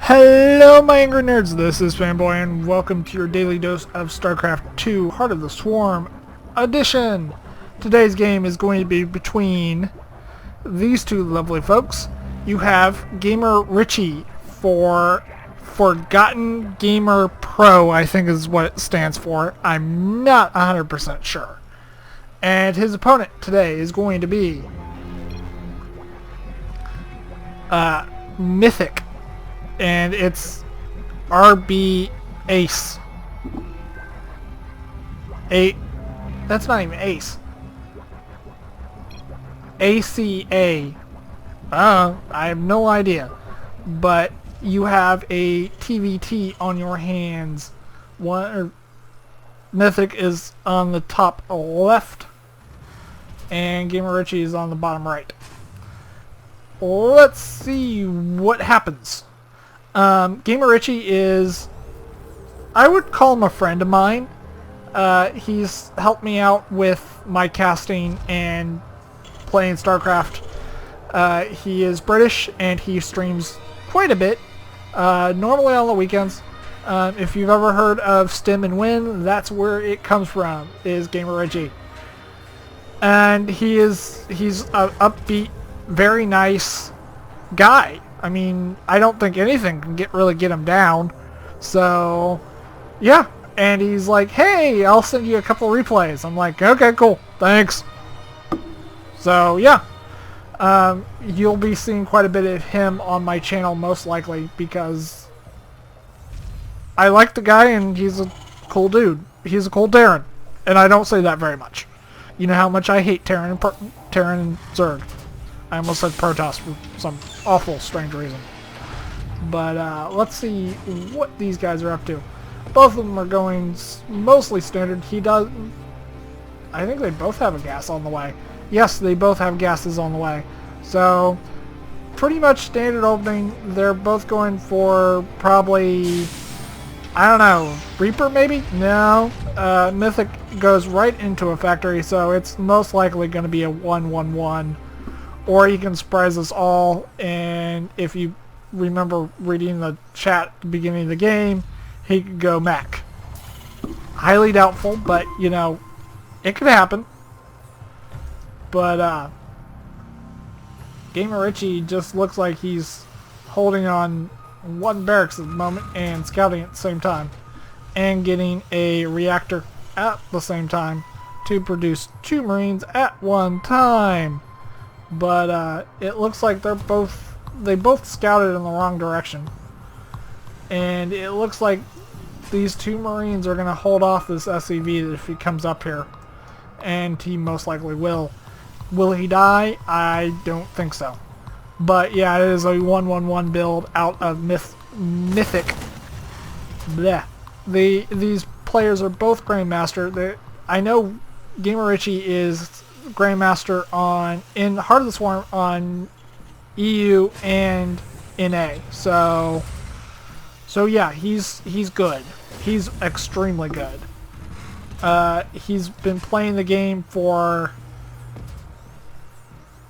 Hello my angry nerds, this is Fanboy and welcome to your daily dose of StarCraft 2 Heart of the Swarm edition. Today's game is going to be between these two lovely folks. You have GamerRichy for Forgotten Gamer Pro, I think is what it stands for. I'm not 100% sure. And his opponent today is going to be MythiC. And it's RB Ace. That's not even Ace. ACA. I have no idea. But you have a TVT on your hands. MythiC is on the top left. And GamerRichy is on the bottom right. Let's see what happens. GamerRichy is, I would call him a friend of mine. He's helped me out with my casting and playing StarCraft. He is British and he streams quite a bit, normally on the weekends. If you've ever heard of STIM and WIN, that's where it comes from, is GamerRichy. And he's an upbeat, very nice guy. I mean, I don't think anything can really get him down. So, yeah. And he's like, hey, I'll send you a couple replays. I'm like, okay, cool. Thanks. So, yeah. You'll be seeing quite a bit of him on my channel, most likely, because I like the guy and he's a cool dude. He's a cool Terran. And I don't say that very much. You know how much I hate Terran and Zerg. I almost said Protoss for some awful strange reason. But let's see what these guys are up to. Both of them are going mostly standard. He does... I think they both have a gas on the way. Yes, they both have gases on the way. So, pretty much standard opening. They're both going for probably... I don't know, Reaper maybe? No. MythiC goes right into a factory, so it's most likely going to be a 1-1-1. Or he can surprise us all, and if you remember reading the chat at the beginning of the game, he could go mech. Highly doubtful, but, you know, it could happen. But, GamerRichy just looks like he's holding on one barracks at the moment and scouting at the same time. And getting a reactor at the same time to produce 2 Marines at one time. But it looks like they both scouted in the wrong direction. And it looks like these 2 Marines are going to hold off this SCV if he comes up here. And he most likely will. Will he die? I don't think so. But yeah, it is a 1-1-1 build out of MythiC. Blech. These players are both Grandmaster. I know GamerRichy is Grandmaster in Heart of the Swarm on EU and NA. So yeah, he's good. He's extremely good. He's been playing the game for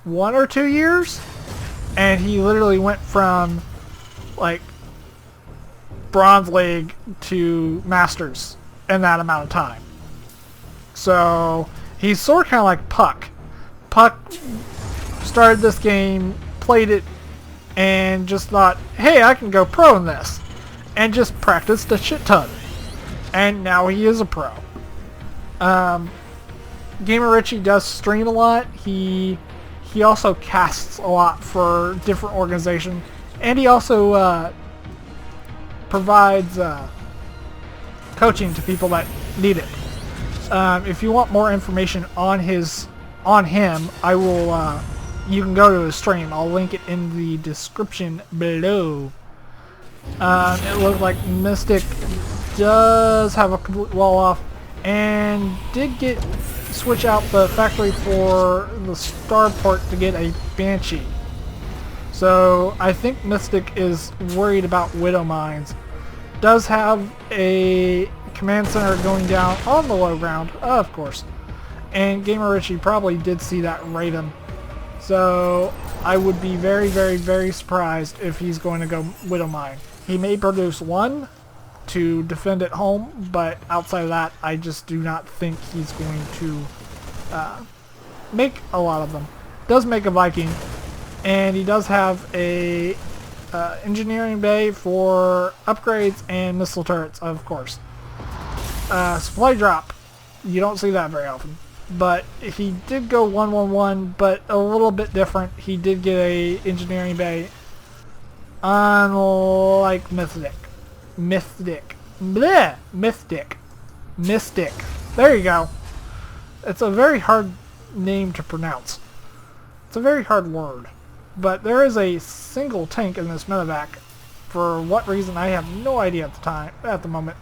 1 or 2 years, and he literally went from like Bronze League to Masters in that amount of time. So he's sort of kind of like Puck. Puck started this game, played it, and just thought, hey, I can go pro in this. And just practiced a shit ton. And now he is a pro. GamerRichy does stream a lot. He also casts a lot for different organizations. And he also provides coaching to people that need it. If you want more information on him, I will. You can go to his stream. I'll link it in the description below. It looks like MythiC does have a complete wall off, and did switch out the factory for the starport to get a Banshee. So I think MythiC is worried about Widow Mines. Does have a command center going down on the low ground, of course. And GamerRichy probably did see that raid him. So I would be very, very, very surprised if he's going to go Widow Mine. He may produce one to defend at home, but outside of that, I just do not think he's going to make a lot of them. Does make a Viking, and he does have a engineering bay for upgrades and missile turrets, of course. Supply drop, you don't see that very often, but he did go 111, but a little bit different. He did get a engineering bay, unlike Mystic. There you go. It's a very hard name to pronounce. It's a very hard word. But there is a single tank in this medevac. For what reason, I have no idea at the moment.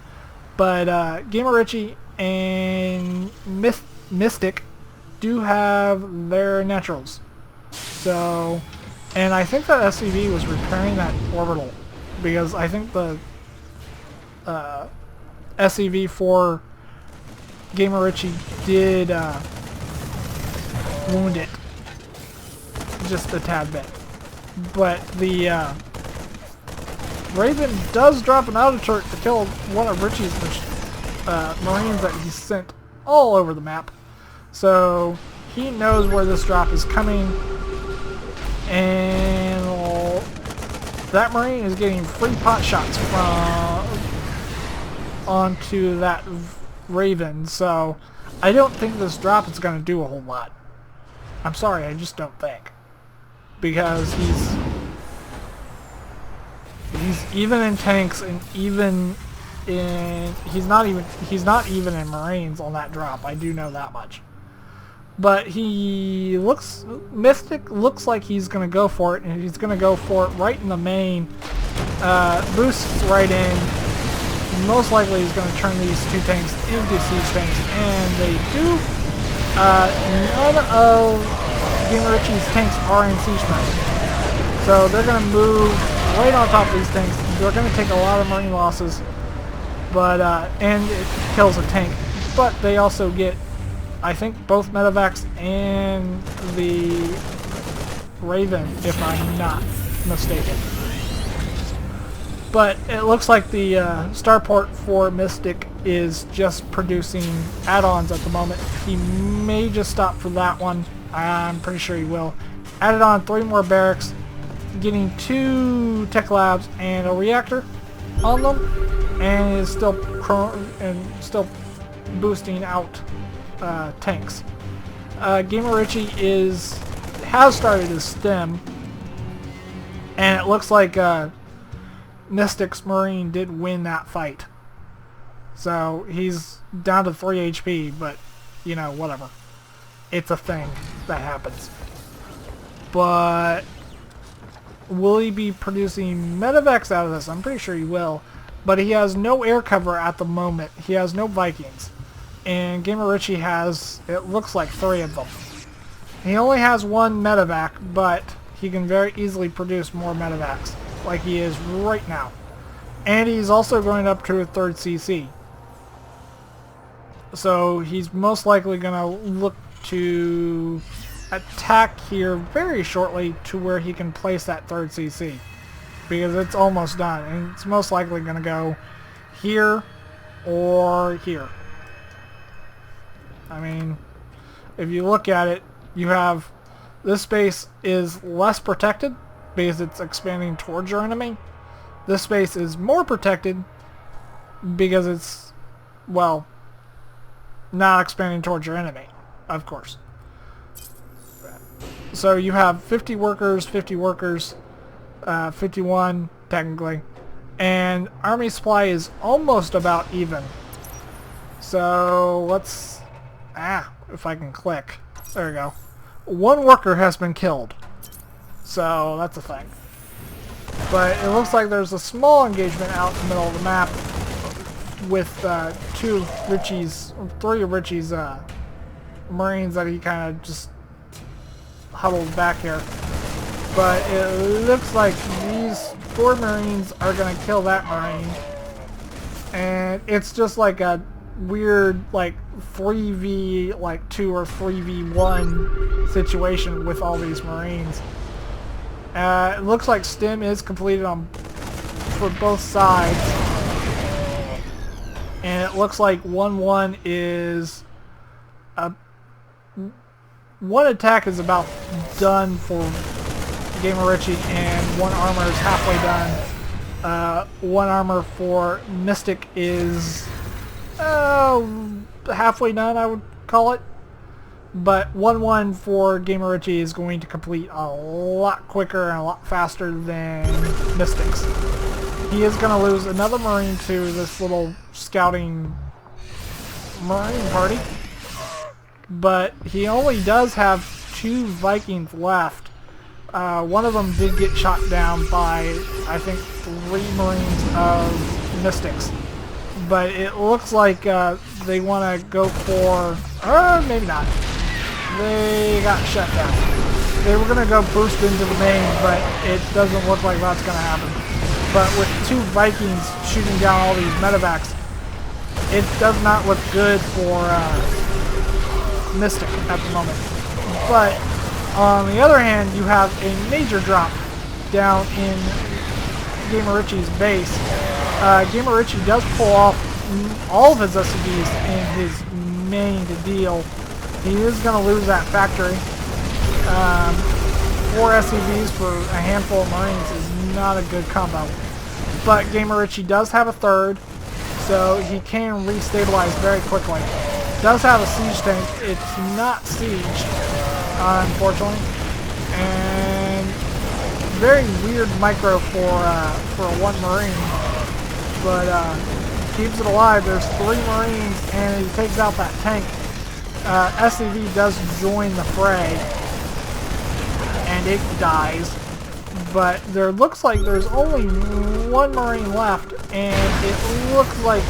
But GamerRichy and MythiC do have their naturals. So, and I think that SCV was repairing that orbital, because I think the SCV for GamerRichy did wound it just a tad bit. But the Raven does drop an auto turret to kill one of Richie's Marines that he sent all over the map. So he knows where this drop is coming, and that Marine is getting free pot shots from onto that Raven. So I don't think this drop is going to do a whole lot. I'm sorry, I just don't think. Because he's even in tanks, and even in he's not even in Marines on that drop. I do know that much. But MythiC looks like he's gonna go for it, and he's gonna go for it right in the main. Boosts right in. Most likely he's gonna turn these two tanks into siege tanks, and they do. None of GamerRichy's tanks are in siege mode, so they're going to move right on top of these tanks. They're going to take a lot of Marine losses, but and it kills a tank. But they also get, I think, both medevacs and the Raven, if I'm not mistaken. But it looks like the starport for MythiC is just producing add-ons at the moment. He may just stop for that one. I'm pretty sure he will. Added on 3 more barracks, getting 2 tech labs and a reactor on them, and is still boosting out tanks. GamerRichy has started his STIM, and it looks like MythiC's Marine did win that fight. So he's down to 3 HP, but you know, whatever. It's a thing that happens. But will he be producing medevacs out of this? I'm pretty sure he will. But he has no air cover at the moment. He has no Vikings. And GamerRichy has, it looks like, 3 of them. He only has 1 medevac, but he can very easily produce more medevacs, like he is right now. And he's also going up to a 3rd CC. So he's most likely going to look to attack here very shortly to where he can place that 3rd CC, because it's almost done, and it's most likely going to go here or here. I mean, if you look at it, you have this space is less protected because it's expanding towards your enemy. This space is more protected because it's, well, not expanding towards your enemy, of course. So you have 50 workers, 51 technically, and army supply is almost about even. So let's, if I can click, there we go. 1 worker has been killed, so that's a thing. But it looks like there's a small engagement out in the middle of the map with 3 of Richie's Marines that he kind of just huddled back here. But it looks like these 4 Marines are going to kill that Marine. And it's just like a weird, like, 3v2 or 3v1 situation with all these Marines. It looks like STIM is completed on for both sides. And it looks like 1-1 is... one attack is about done for GamerRichy, and one armor is halfway done. One armor for MythiC is halfway done, I would call it. But 1-1 for GamerRichy is going to complete a lot quicker and a lot faster than MythiC's. He is going to lose another Marine to this little scouting Marine party. But he only does have 2 Vikings left. One of them did get shot down by, I think, 3 Marines of MythiC's. But it looks like they want to go for... maybe not. They got shut down. They were going to go boost into the main, but it doesn't look like that's going to happen. But with 2 Vikings shooting down all these medevacs, it does not look good for MythiC at the moment. But on the other hand, you have a major drop down in GamerRichy's base. GamerRichy does pull off all of his SCVs in his main deal. He is going to lose that factory. 4 SCVs for a handful of Marines is not a good combo. But GamerRichy does have a 3rd, so he can restabilize very quickly. Does have a siege tank. It's not sieged, unfortunately. And very weird micro for a 1 Marine. But keeps it alive. There's 3 Marines, and he takes out that tank. SCV does join the fray, and it dies. But there looks like there's only 1 Marine left, and it looks like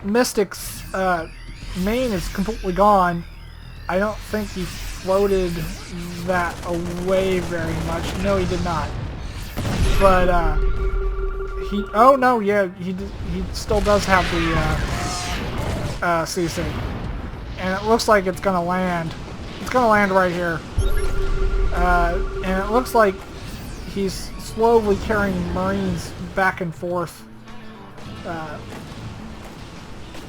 MythiC's main is completely gone. I don't think he floated that away very much. No, he did not. But he... oh no, yeah, he still does have the CC. And it looks like it's gonna land. It's gonna land right here. And it looks like he's slowly carrying Marines back and forth.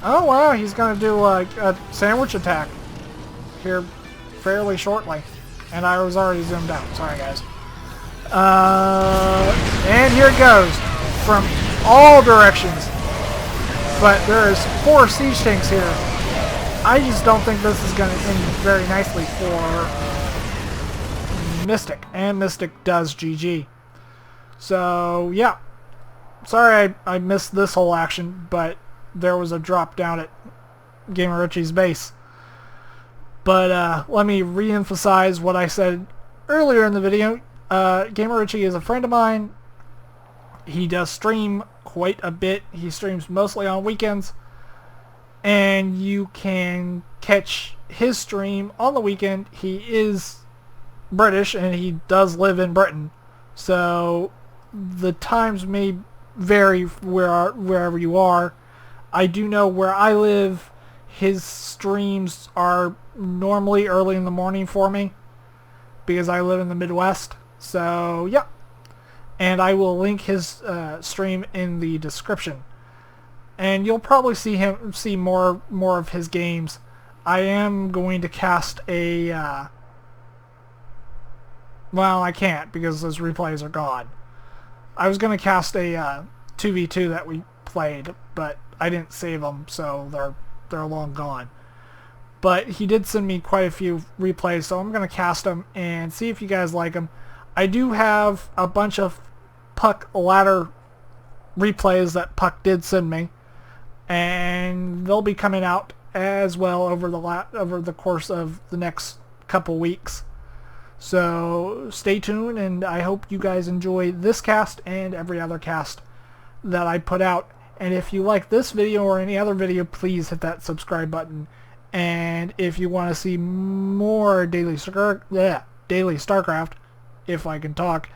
Oh wow, he's gonna do a sandwich attack here fairly shortly. And I was already zoomed out. Sorry guys. And here it goes from all directions. But there's 4 siege tanks here. I just don't think this is going to end very nicely for MythiC. And MythiC does GG. So, yeah. Sorry I missed this whole action, but there was a drop down at GamerRichy's base. But let me re-emphasize what I said earlier in the video. GamerRichy is a friend of mine. He does stream quite a bit. He streams mostly on weekends. And you can catch his stream on the weekend. He is British and he does live in Britain. So the times may vary wherever you are. I do know where I live, his streams are normally early in the morning for me because I live in the Midwest. So yeah. And I will link his stream in the description. And you'll probably see more of his games. I am going to cast a well, I can't because those replays are gone. I was going to cast a 2v2 that we played, but I didn't save them, so they're long gone. But he did send me quite a few replays, so I'm going to cast them and see if you guys like them. I do have a bunch of Puck ladder replays that Puck did send me, and they'll be coming out as well over the course of the next couple weeks. So stay tuned, and I hope you guys enjoy this cast and every other cast that I put out. And if you like this video or any other video, please hit that subscribe button. And if you want to see more daily StarCraft, if I can talk,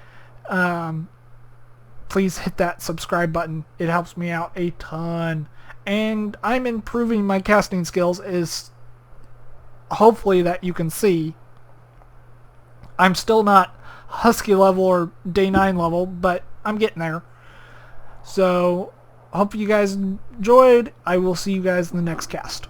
please hit that subscribe button. It helps me out a ton. And I'm improving my casting skills, is hopefully that you can see. I'm still not Husky level or day 9 level, but I'm getting there. So, hope you guys enjoyed. I will see you guys in the next cast.